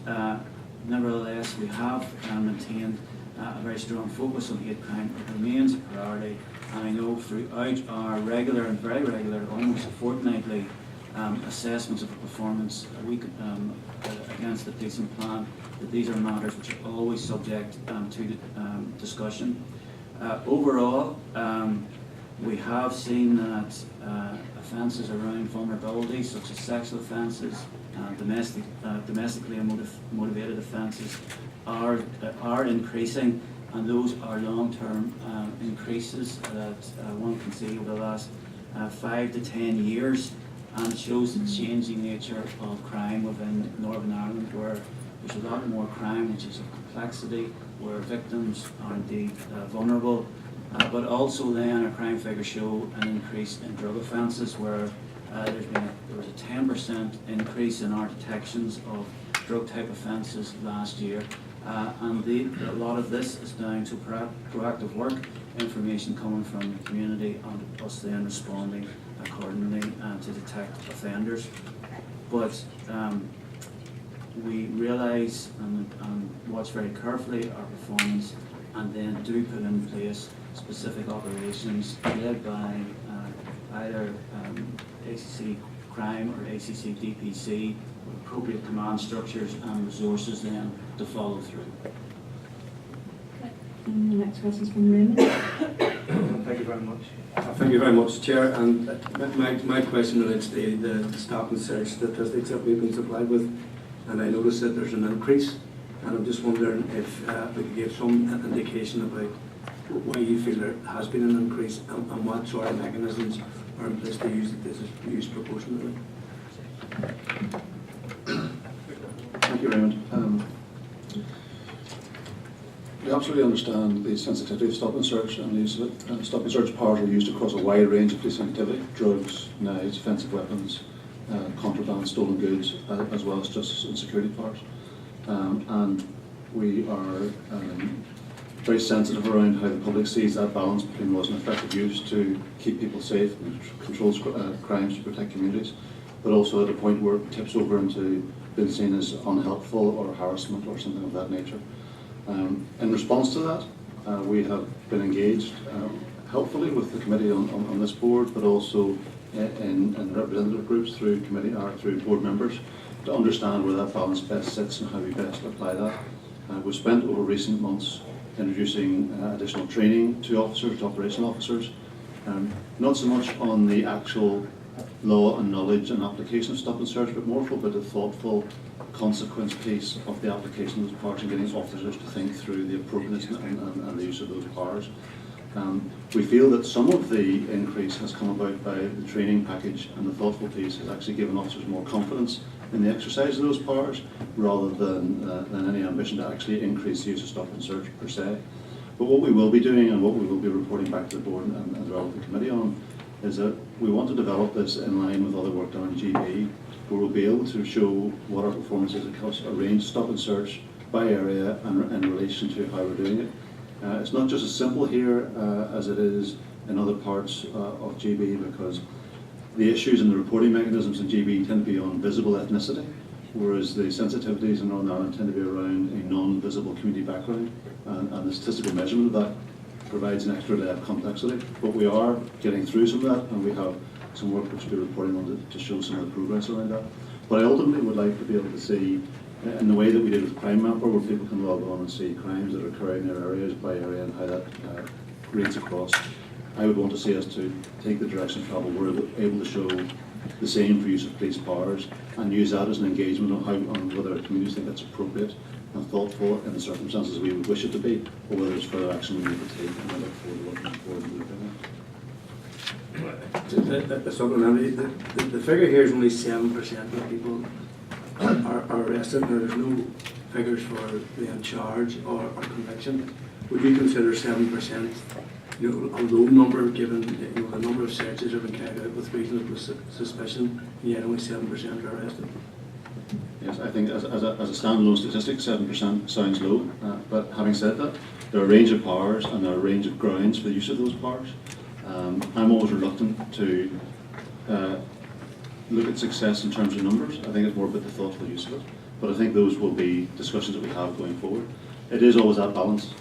nevertheless, we have maintained a very strong focus on hate crime. It remains a priority, and I know throughout our regular and very regular, almost fortnightly assessments of performance against the policing plan, that these are matters which are always subject to discussion. Overall, we have seen that offences around vulnerability, such as sexual offences, domestically motivated offences, are increasing, and those are long-term increases that one can see over the last 5 to 10 years, and it shows the changing nature of crime within Northern Ireland, where there's a lot more crime which is of complexity, where victims are indeed vulnerable, but also then our crime figures show an increase in drug offences, where there was a 10% increase in our detections of drug type offences last year, and a lot of this is down to proactive work, information coming from the community, and us then responding accordingly to detect offenders. But we realise and watch very carefully our performance, and then do put in place specific operations led by either ACC Crime or ACC DPC, with appropriate command structures and resources then to follow through. And the next question is from Raymond. Thank you very much. Thank you very much, Chair. And my question relates to the stop and search statistics that we've been supplied with. And I noticed that there's an increase. And I'm just wondering if we could give some indication about why you feel there has been an increase, and what sort of mechanisms are in place to use that this is used proportionately. Thank you, Raymond. We absolutely understand the sensitivity of stop and search and the use of it. Stop and search powers are used across a wide range of policing activity: drugs, knives, offensive weapons, contraband, stolen goods, as well as justice and security powers. And we are very sensitive around how the public sees that balance between what's an effective use to keep people safe and controls crimes to protect communities, but also at a point where it tips over into being seen as unhelpful or harassment or something of that nature. In response to that, we have been engaged helpfully with the committee on this board, but also in representative groups through committee or through board members, to understand where that balance best sits and how we best apply that. We've spent over recent months introducing additional training to officers, to operational officers, not so much on the actual law and knowledge and application of stop and search, but more for the thoughtful consequence piece of the application of those powers and getting officers to think through the appropriateness and the use of those powers. We feel that some of the increase has come about by the training package, and the thoughtful piece has actually given officers more confidence in the exercise of those powers, rather than any ambition to actually increase the use of stop and search per se. But what we will be doing, and what we will be reporting back to the board and the relevant committee on, is that we want to develop this in line with other work done in GB, where we'll be able to show what our performance is across a range of stop and search by area and in relation to how we're doing it. It's not just as simple here as it is in other parts of GB, because the issues and the reporting mechanisms in GB tend to be on visible ethnicity, whereas the sensitivities in Northern Ireland tend to be around a non-visible community background, and the statistical measurement of that provides an extra layer of complexity. But we are getting through some of that, and we have some work which we'll be reporting on to show some of the progress around that. But I ultimately would like to be able to see, in the way that we did with Crime Mapper, where people can log on and see crimes that are occurring in their areas by area and how that reads across. I would want to see us to take the direction of travel where we're able to show the same for use of police powers, and use that as an engagement on whether communities think that's appropriate and thoughtful in the circumstances we would wish it to be, or whether there's further action we need to take, and I look forward to working forward and moving it. The figure here is only 7% of people are arrested. Now, there's no figures for being charged or conviction. Would you consider 7%, a low number, given the number of searches have been carried out with reasonable suspicion, and yet only 7% are arrested? Yes, I think as a standalone statistic, 7% sounds low. But having said that, there are a range of powers and there are a range of grounds for the use of those powers. I'm always reluctant to look at success in terms of numbers. I think it's more about the thoughtful use of it. But I think those will be discussions that we have going forward. It is always that balance.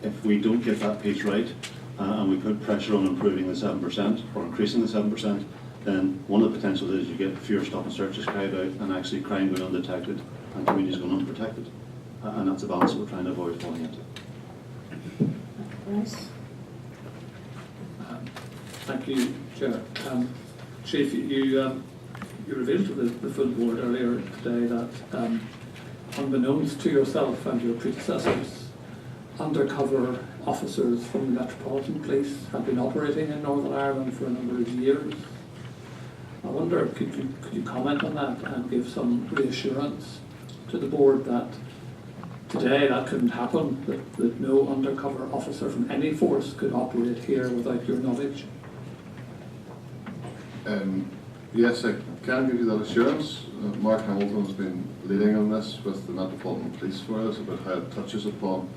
If we don't get that piece right, and we put pressure on improving the 7% or increasing the 7%, then one of the potentials is you get fewer stop and searches carried out and actually crime going undetected and communities going unprotected. And that's a balance that we're trying to avoid falling into. Bryce? Thank you, Chair. Chief, you revealed to the full board earlier today that unbeknownst to yourself and your predecessors, undercover officers from the Metropolitan Police have been operating in Northern Ireland for a number of years. I wonder, could you comment on that and give some reassurance to the board that today that couldn't happen, that no undercover officer from any force could operate here without your knowledge? Yes, I can give you that assurance. Mark Hamilton has been leading on this with the Metropolitan Police for us about how it touches upon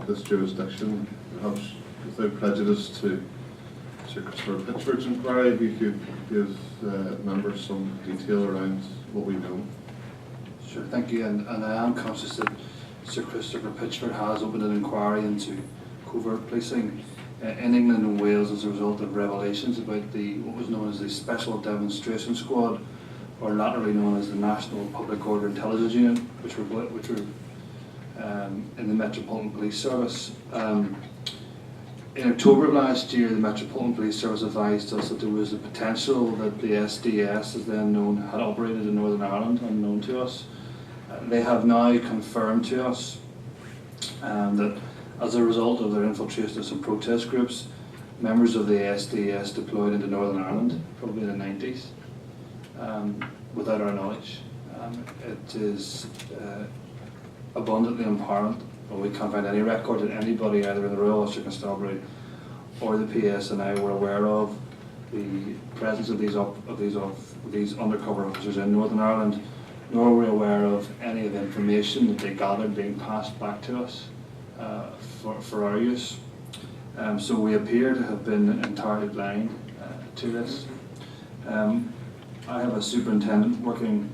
this jurisdiction. Perhaps without prejudice to Sir Christopher Pitchford's inquiry, we could give members some detail around what we know. Sure, thank you. And I am conscious that Sir Christopher Pitchford has opened an inquiry into covert policing in England and Wales as a result of revelations about what was known as the Special Demonstration Squad, or latterly known as the National Public Order Intelligence Unit, which were in the Metropolitan Police Service. In October of last year, the Metropolitan Police Service advised us that there was a potential that the SDS, as then known, had operated in Northern Ireland, unknown to us. They have now confirmed to us that as a result of their infiltration of some protest groups, members of the SDS deployed into Northern Ireland, probably in the 90s, without our knowledge. It is abundantly apparent, but we can't find any record that anybody either in the Royal Ulster Constabulary or the PSNI were aware of the presence of these undercover officers in Northern Ireland, nor were we aware of any of the information that they gathered being passed back to us for our use. So we appear to have been entirely blind to this. I have a superintendent working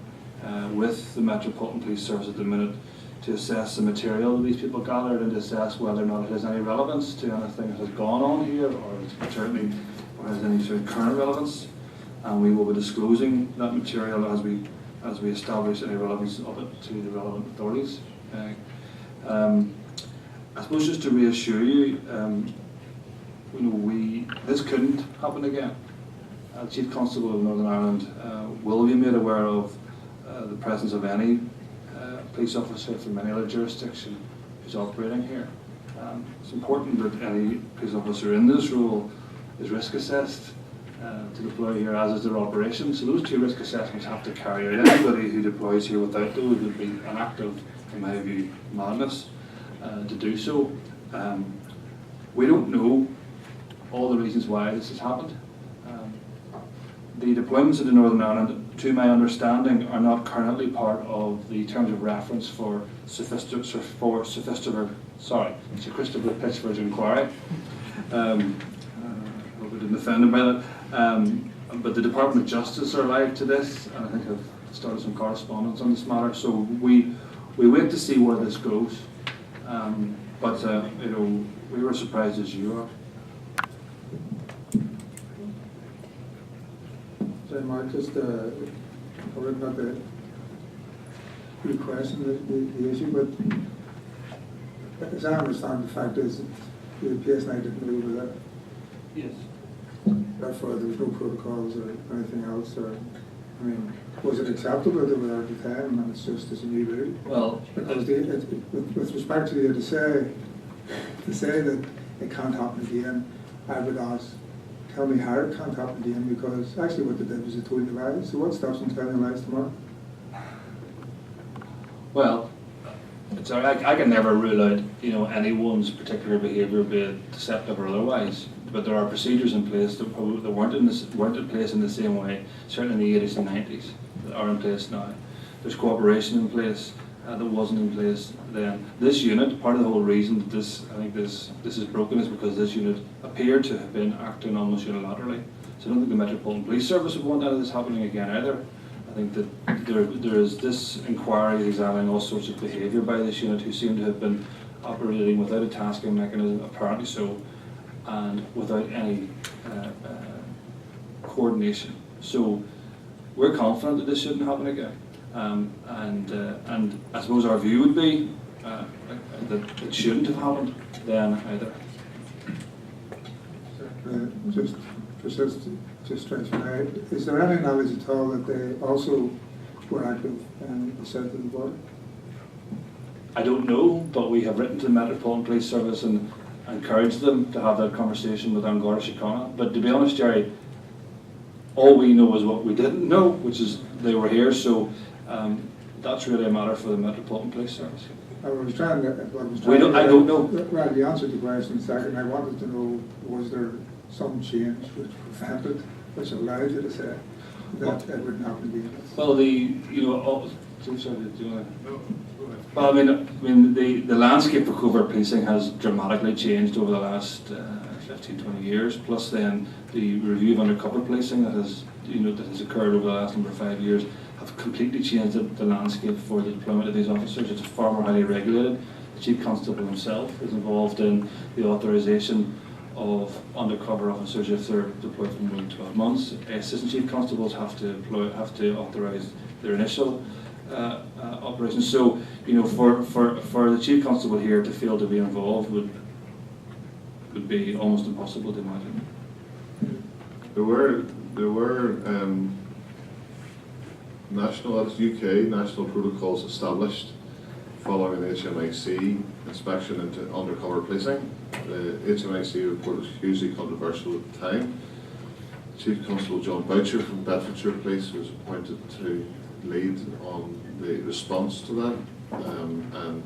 with the Metropolitan Police Service at the minute to assess the material that these people gathered and to assess whether or not it has any relevance to anything that has gone on here, or certainly or has any sort of current relevance. And we will be disclosing that material as we establish any relevance of it to the relevant authorities. I suppose just to reassure you, this couldn't happen again. Chief Constable of Northern Ireland will be made aware of the presence of any police officer from any other jurisdiction who's operating here. It's important that any police officer in this role is risk assessed to deploy here, as is their operation. So those two risk assessments have to carry out. Anybody who deploys here without those would be an act of, in my view, madness to do so. We don't know all the reasons why this has happened. The deployments into Northern Ireland, to my understanding, are not currently part of the terms of reference for Sir Christopher Pitchford's inquiry. I hope I didn't offend him by that. But the Department of Justice are alive to this, and I think have started some correspondence on this matter. So we wait to see where this goes. But we were surprised as you are. So Mark, just probably not the request the issue, but as I understand, the fact is that the PSNI didn't know about that. Yes. Therefore, there was no protocols or anything else, or I mean, was it acceptable that they were there at the time, and it's just as a new rule? Well, because with respect to you to say that it can't happen again, I would ask, tell me how it can't happen again, because actually what they did was they told the lies. So what stops them telling lies tomorrow? Well, I can never rule out anyone's particular behaviour, be it deceptive or otherwise. But there are procedures in place that weren't in place in the same way, certainly in the 80s and 90s, that are in place now. There's cooperation in place that wasn't in place then. This unit, part of the whole reason that this is broken, is because this unit appeared to have been acting almost unilaterally. So I don't think the Metropolitan Police Service would want any of this happening again either. I think that there is this inquiry examining all sorts of behaviour by this unit who seem to have been operating without a tasking mechanism, apparently so, and without any coordination. So we're confident that this shouldn't happen again. And I suppose our view would be that it shouldn't have happened then either. Just trying to, is there any knowledge at all that they also were active in the south of the border? I don't know, but we have written to the Metropolitan Police Service and encouraged them to have that conversation with An Garda Síochána. But to be honest, Jerry, all we know is what we didn't know, which is they were here. So that's really a matter for the Metropolitan Police Service. I was trying to. I don't know. Well, you answered the question second. I wanted to know, was there some change which prevented, which allowed you to say that it would not be? Well, Well, I mean, the landscape for covert policing has dramatically changed over the last 15, 20 years. Plus, then the review of undercover policing that has occurred over the last number of 5 years have completely changed the landscape for the deployment of these officers. It's far more highly regulated. The Chief Constable himself is involved in the authorisation of undercover officers if they're deployed for more than 12 months. Assistant Chief Constables have to authorise their initial operations. So, for the Chief Constable here to fail to be involved would be almost impossible to imagine. There were UK national protocols established following the HMIC inspection into undercover policing. The HMIC report was hugely controversial at the time. Chief Constable John Boucher from Bedfordshire Police was appointed to lead on the response to that, and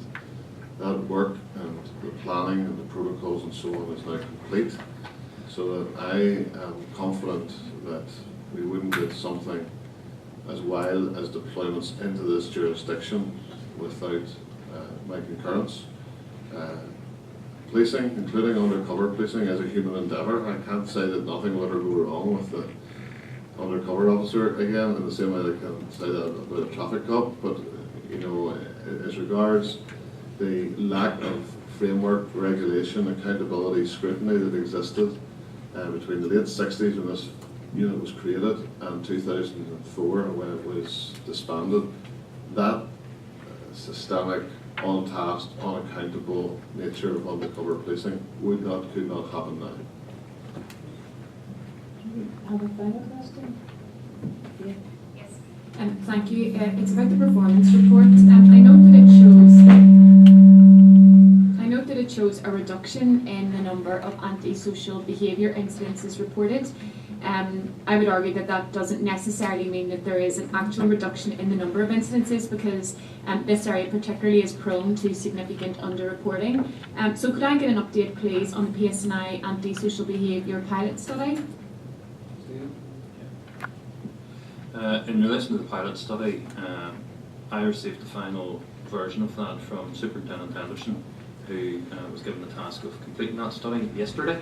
that work and the planning and the protocols and so on is now complete. So that I am confident that we wouldn't get something as wild as deployments into this jurisdiction without my concurrence. Policing, including undercover policing, is a human endeavour. I can't say that nothing will ever go wrong with the undercover officer again, in the same way I can say that about a traffic cop. But as regards the lack of framework, regulation, accountability, scrutiny that existed between the late 60s when this unit was created and 2004 when it was disbanded, that systemic, untasked, unaccountable nature of undercover policing could not happen now. Have a final question? Yeah. Yes. Thank you. It's about the performance report. I note that it shows a reduction in the number of antisocial behaviour incidences reported. I would argue that doesn't necessarily mean that there is an actual reduction in the number of incidences, because this area particularly is prone to significant underreporting. So could I get an update, please, on the PSNI antisocial behaviour pilot study? In relation to the pilot study, I received the final version of that from Superintendent Henderson, who was given the task of completing that study yesterday.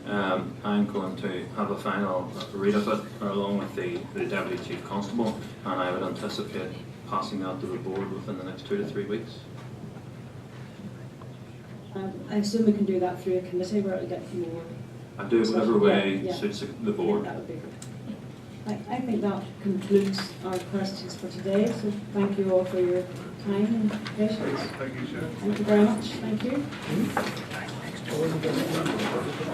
I'm going to have a final read of it along with the Deputy Chief Constable, and I would anticipate passing that to the board within the next 2 to 3 weeks. I assume we can do that through a committee where it'll get more. I do it whatever way yeah. suits the board. Yeah, that would be good. I think that concludes our questions for today, so thank you all for your time and patience. Thank you, Chair. Thank you very much. Thank you.